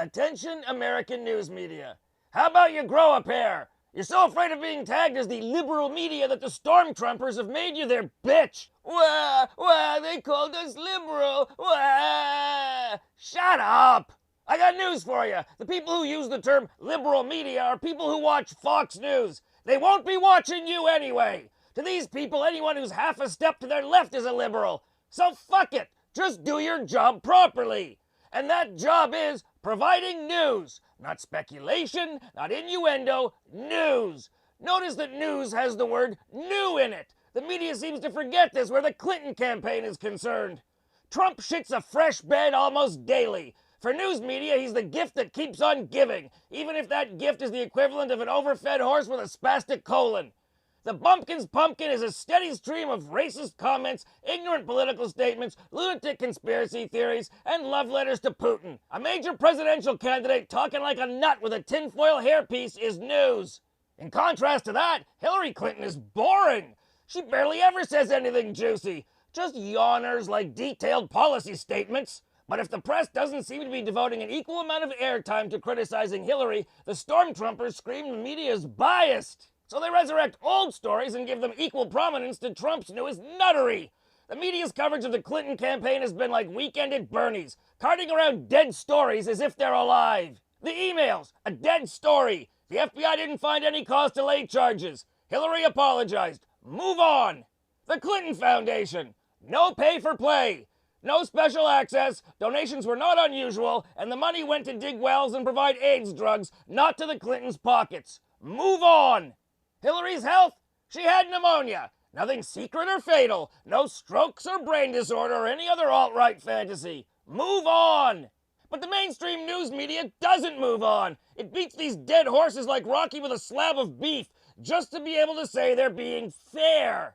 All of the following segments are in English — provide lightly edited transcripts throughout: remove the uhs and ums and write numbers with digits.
Attention American news media. How about you grow a pair? You're so afraid of being tagged as the liberal media that the Stormtroopers have made you their bitch. Wah, they called us liberal. Wah. Shut up. I got news for you. The people who use the term liberal media are people who watch Fox News. They won't be watching you anyway. To these people, anyone who's half a step to their left is a liberal. So fuck it. Just do your job properly. And that job is providing news. Not speculation, not innuendo, news. Notice that news has the word new in it. The media seems to forget this where the Clinton campaign is concerned. Trump shits a fresh bed almost daily. For news media, he's the gift that keeps on giving, even if that gift is the equivalent of an overfed horse with a spastic colon. The Bumpkin's Pumpkin is a steady stream of racist comments, ignorant political statements, lunatic conspiracy theories, and love letters to Putin. A major presidential candidate talking like a nut with a tinfoil hairpiece is news. In contrast to that, Hillary Clinton is boring. She barely ever says anything juicy, just yawners like detailed policy statements. But if the press doesn't seem to be devoting an equal amount of airtime to criticizing Hillary, the Stormtroopers scream the media is biased. So they resurrect old stories and give them equal prominence to Trump's newest nuttery. The media's coverage of the Clinton campaign has been like Weekend at Bernie's, carting around dead stories as if they're alive. The emails, a dead story. The FBI didn't find any cause to lay charges. Hillary apologized. Move on. The Clinton Foundation, no pay for play. No special access, donations were not unusual, and the money went to dig wells and provide AIDS drugs, not to the Clintons' pockets. Move on. Hillary's health? She had pneumonia. Nothing secret or fatal. No strokes or brain disorder or any other alt-right fantasy. Move on. But the mainstream news media doesn't move on. It beats these dead horses like Rocky with a slab of beef, just to be able to say they're being fair.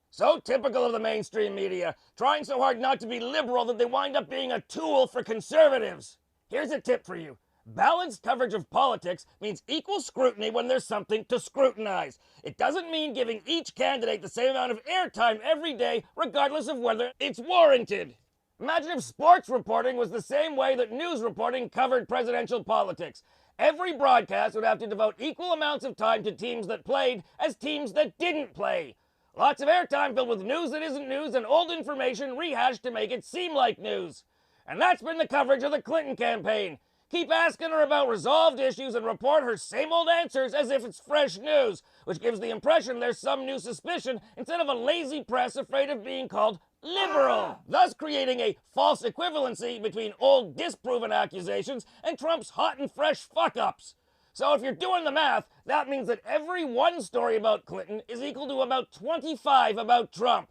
So typical of the mainstream media, trying so hard not to be liberal that they wind up being a tool for conservatives. Here's a tip for you. Balanced coverage of politics means equal scrutiny when there's something to scrutinize. It doesn't mean giving each candidate the same amount of airtime every day, regardless of whether it's warranted. Imagine if sports reporting was the same way that news reporting covered presidential politics. Every broadcast would have to devote equal amounts of time to teams that played as teams that didn't play. Lots of airtime filled with news that isn't news and old information rehashed to make it seem like news. And that's been the coverage of the Clinton campaign. Keep asking her about resolved issues and report her same old answers as if it's fresh news, which gives the impression there's some new suspicion instead of a lazy press afraid of being called liberal, thus creating a false equivalency between old disproven accusations and Trump's hot and fresh fuck-ups. So if you're doing the math, that means that every one story about Clinton is equal to about 25 about Trump.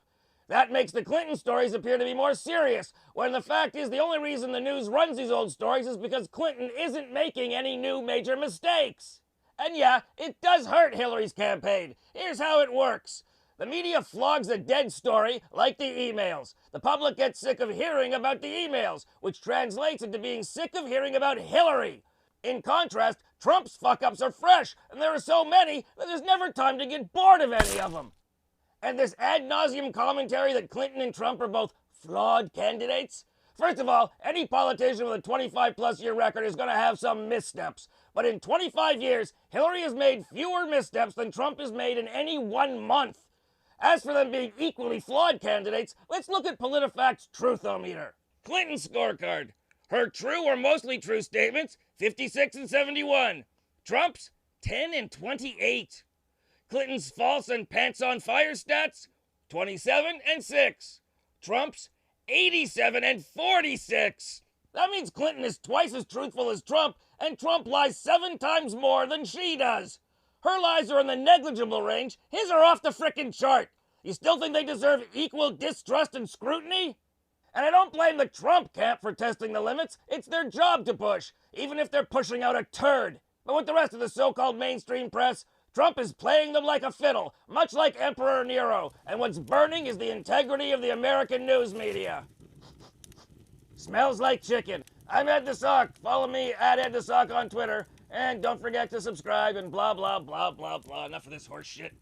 That makes the Clinton stories appear to be more serious, when the fact is the only reason the news runs these old stories is because Clinton isn't making any new major mistakes. And yeah, it does hurt Hillary's campaign. Here's how it works. The media flogs a dead story, like the emails. The public gets sick of hearing about the emails, which translates into being sick of hearing about Hillary. In contrast, Trump's fuck-ups are fresh, and there are so many that there's never time to get bored of any of them. And this ad nauseum commentary that Clinton and Trump are both flawed candidates? First of all, any politician with a 25-plus year record is going to have some missteps. But in 25 years, Hillary has made fewer missteps than Trump has made in any 1 month. As for them being equally flawed candidates, let's look at PolitiFact's Truthometer. Clinton's scorecard. Her true or mostly true statements, 56 and 71. Trump's, 10 and 28. Clinton's false and pants on fire stats, 27 and 6. Trump's, 87 and 46. That means Clinton is twice as truthful as Trump, and Trump lies 7 times more than she does. Her lies are in the negligible range, his are off the frickin' chart. You still think they deserve equal distrust and scrutiny? And I don't blame the Trump camp for testing the limits. It's their job to push, even if they're pushing out a turd. But with the rest of the so-called mainstream press, Trump is playing them like a fiddle, much like Emperor Nero, and what's burning is the integrity of the American news media. Smells like chicken. I'm Ed the Sock. Follow me at Ed the Sock on Twitter, and don't forget to subscribe and blah, blah, blah, blah, blah. Enough of this horse shit.